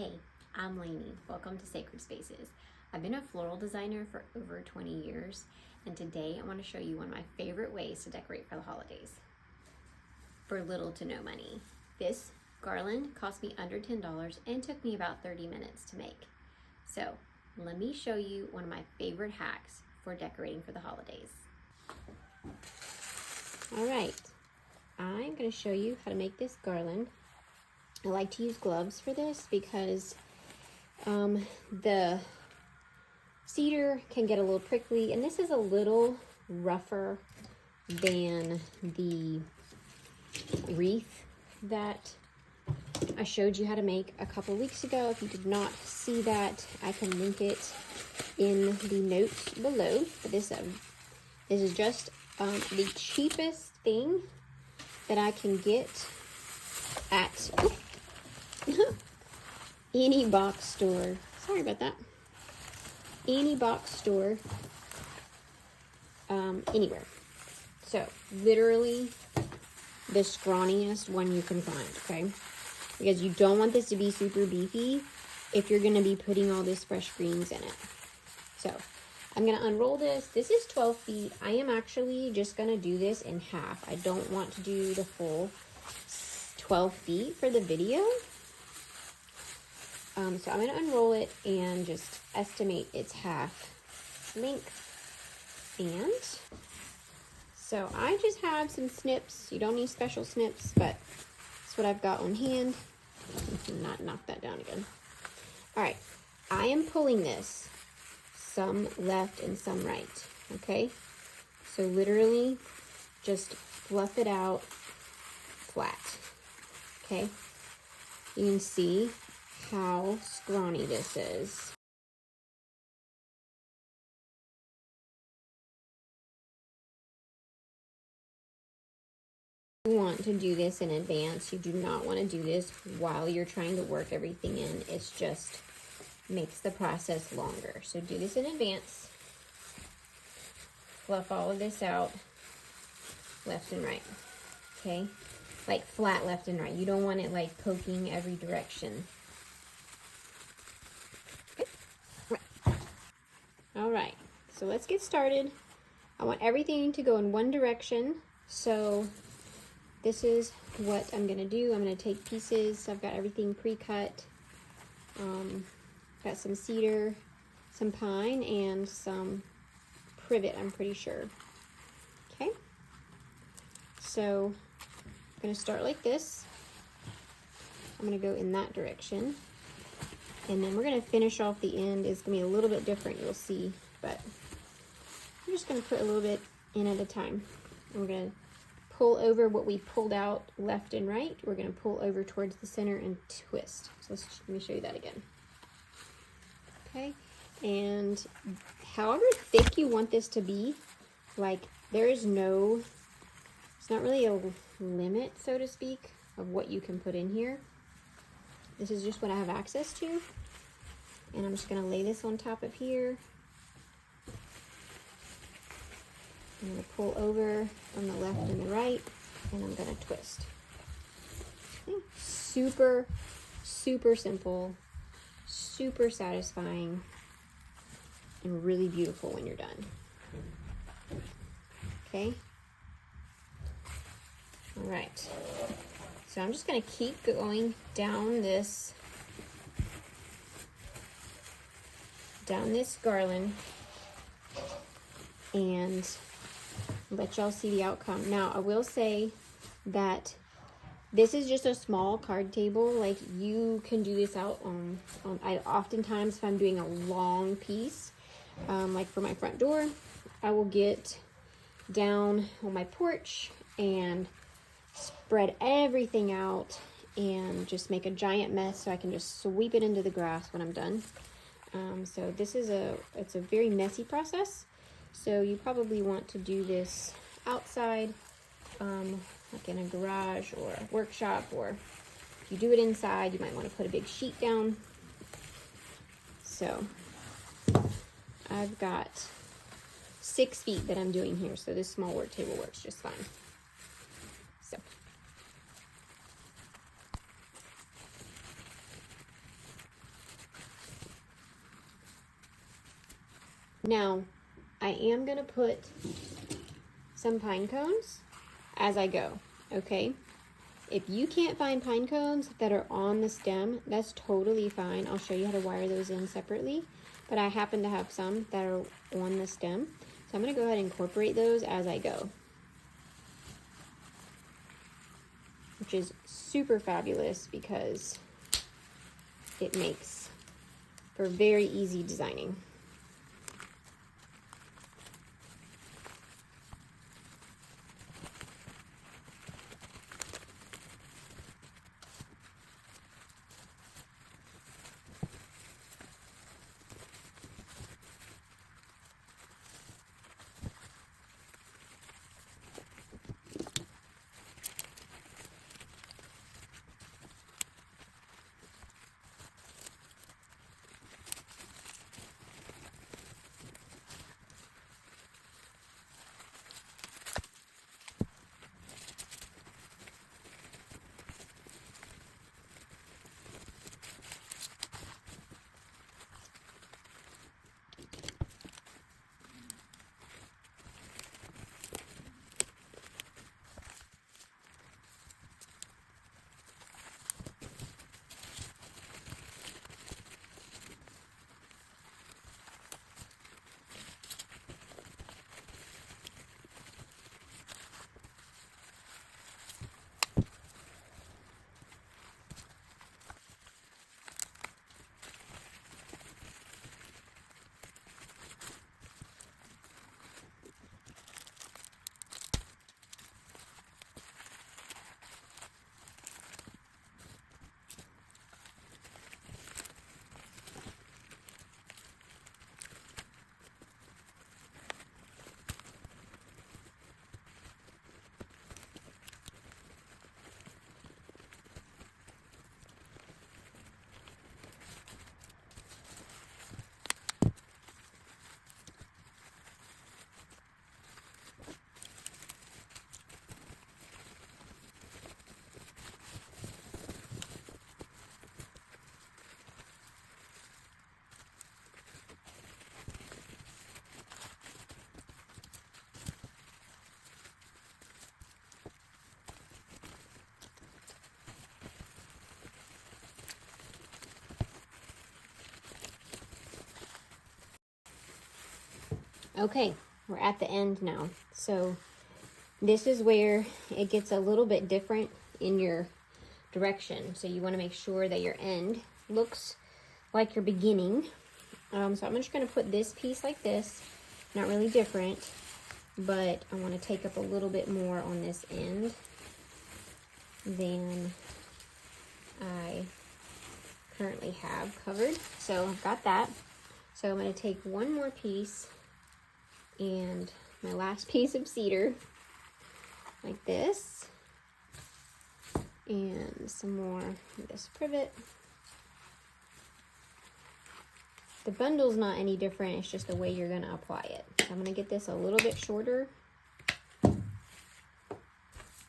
Hey, I'm Lainey. Welcome to Sacred Spaces. I've been a floral designer for over 20 years, and today I want to show you one of my favorite ways to decorate for the holidays for little to no money. This garland cost me under $10 and took me about 30 minutes to make. So let me show you one of my favorite hacks for decorating for the holidays. All right, I'm going to show you how to make this garland. I like to use gloves for this because the cedar can get a little prickly, and this is a little rougher than the wreath that I showed you how to make a couple weeks ago. If you did not see that, I can link it in the notes below. But this is just the cheapest thing that I can get at any box store. Sorry about that. Any box store, anywhere. So literally the scrawniest one you can find, okay? Because you don't want this to be super beefy if you're gonna be putting all this fresh greens in it. So I'm gonna unroll this. This is 12 feet. I am actually just gonna do this in half. I don't want to do the full 12 feet for the video. So I'm going to unroll it and just estimate its half length. And so I just have some snips. You don't need special snips, but that's what I've got on hand. Not knock that down again. All right, I am pulling this some left and some right, okay? So literally just fluff it out flat, okay? You can see how scrawny this is. You want to do this in advance. You do not want to do this while you're trying to work everything in. It's just makes the process longer. So do this in advance. Fluff all of this out left and right, okay? Like flat left and right. You don't want it like poking every direction. All right, so let's get started. I want everything to go in one direction. So this is what I'm gonna do. I'm gonna take pieces. I've got everything pre-cut. Got some cedar, some pine, and some privet, I'm pretty sure. Okay, so I'm gonna start like this. I'm gonna go in that direction. And then we're going to finish off the end. It's going to be a little bit different, you'll see. But I'm just going to put a little bit in at a time. And we're going to pull over what we pulled out left and right. We're going to pull over towards the center and twist. So let me show you that again. Okay. And however thick you want this to be, like there is no, it's not really a limit, so to speak, of what you can put in here. This is just what I have access to. And I'm just gonna lay this on top of here. I'm gonna pull over from the left and the right, and I'm gonna twist. Okay. Super, super simple, super satisfying, and really beautiful when you're done. Okay. All right. So I'm just going to keep going down this garland and let y'all see the outcome. Now, I will say that this is just a small card table. Like you can do this out on oftentimes if I'm doing a long piece, like for my front door, I will get down on my porch and spread everything out and just make a giant mess so I can just sweep it into the grass when I'm done. So this is it's a very messy process. So you probably want to do this outside, like in a garage or a workshop, or if you do it inside, you might want to put a big sheet down. So I've got 6 feet that I'm doing here. So this small work table works just fine. So Now, I am gonna put some pine cones as I go, okay? If you can't find pine cones that are on the stem, that's totally fine. I'll show you how to wire those in separately, but I happen to have some that are on the stem. So I'm gonna go ahead and incorporate those as I go, which is super fabulous because it makes for very easy designing. Okay, we're at the end now. So this is where it gets a little bit different in your direction. So you want to make sure that your end looks like your beginning. So I'm just going to put this piece like this, not really different, but I want to take up a little bit more on this end than I currently have covered. So I've got that. So I'm going to take one more piece and my last piece of cedar like this, and some more of this privet. The bundle's not any different, it's just the way you're going to apply it. So I'm going to get this a little bit shorter, and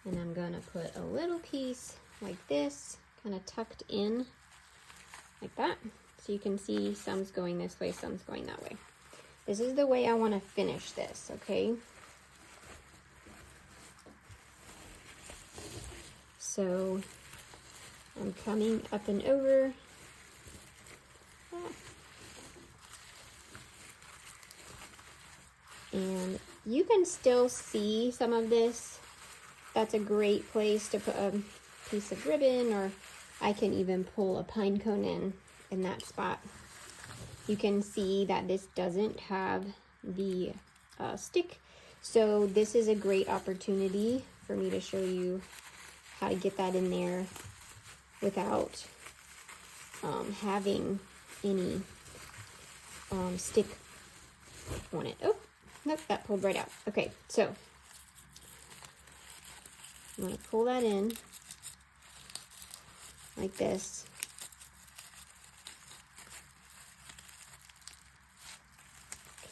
I'm going to put a little piece like this, kind of tucked in like that. So you can see some's going this way, some's going that way. This is the way I want to finish this, okay? So I'm coming up and over. And you can still see some of this. That's a great place to put a piece of ribbon, or I can even pull a pine cone in that spot. You can see that this doesn't have the stick. So this is a great opportunity for me to show you how to get that in there without having any stick on it. Oh, nope, that pulled right out. Okay, so I'm going to pull that in like this.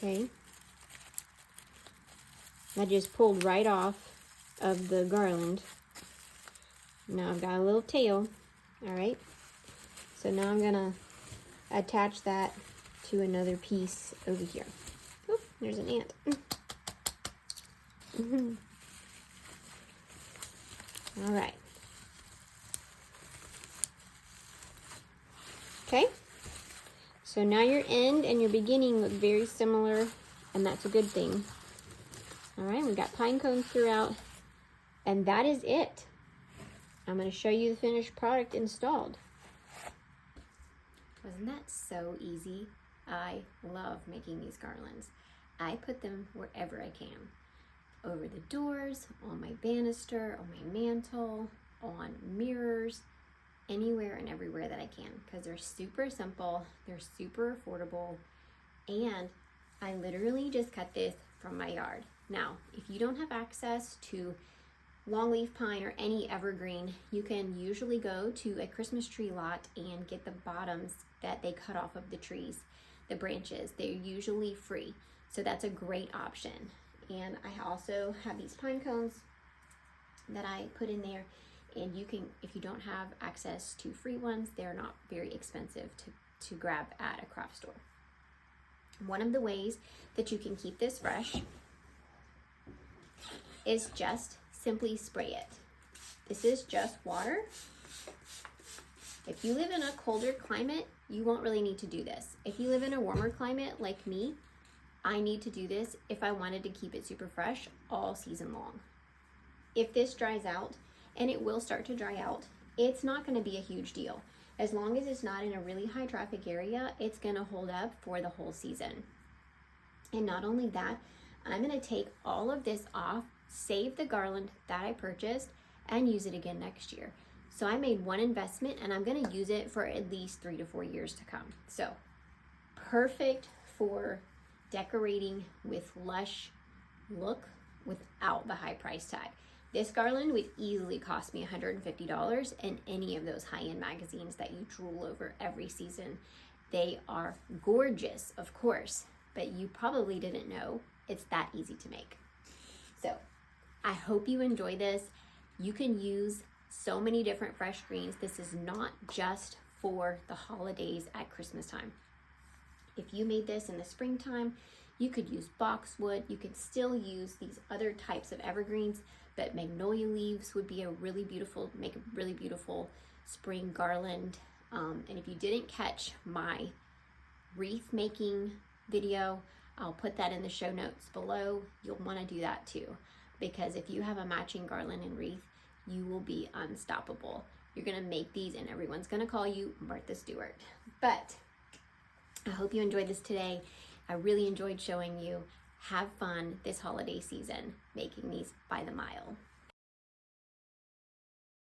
Okay, that just pulled right off of the garland. Now I've got a little tail. All right, so now I'm gonna attach that to another piece over here. There's an ant. All right. Okay. So now your end and your beginning look very similar, and that's a good thing. All right, we got pine cones throughout, and that is it. I'm going to show you the finished product installed. Wasn't that so easy? I love making these garlands. I put them wherever I can. Over the doors, on my banister, on my mantle, on mirrors, anywhere and everywhere that I can, because they're super simple, they're super affordable, and I literally just cut this from my yard. Now, if you don't have access to longleaf pine or any evergreen, you can usually go to a Christmas tree lot and get the bottoms that they cut off of the trees, the branches. They're usually free, so that's a great option. And I also have these pine cones that I put in there, and you can, if you don't have access to free ones, they're not very expensive to grab at a craft store. One of the ways that you can keep this fresh is just simply spray it. This is just water. If you live in a colder climate, you won't really need to do this. If you live in a warmer climate like me, I need to do this if I wanted to keep it super fresh all season long. If this dries out, and it will start to dry out, it's not going to be a huge deal. As long as it's not in a really high traffic area, it's going to hold up for the whole season. And not only that, I'm going to take all of this off, save the garland that I purchased, and use it again next year. So I made one investment, and I'm going to use it for at least 3 to 4 years to come. So perfect for decorating with Lush look without the high price tag. This garland would easily cost me $150 in any of those high-end magazines that you drool over every season. They are gorgeous, of course, but you probably didn't know it's that easy to make. So I hope you enjoy this. You can use so many different fresh greens. This is not just for the holidays at Christmas time. If you made this in the springtime, you could use boxwood. You could still use these other types of evergreens, but magnolia leaves would be make a really beautiful spring garland. And if you didn't catch my wreath making video, I'll put that in the show notes below. You'll want to do that too, because if you have a matching garland and wreath, you will be unstoppable. You're gonna make these and everyone's gonna call you Martha Stewart. But I hope you enjoyed this today. I really enjoyed showing you. Have fun this holiday season making these by the mile.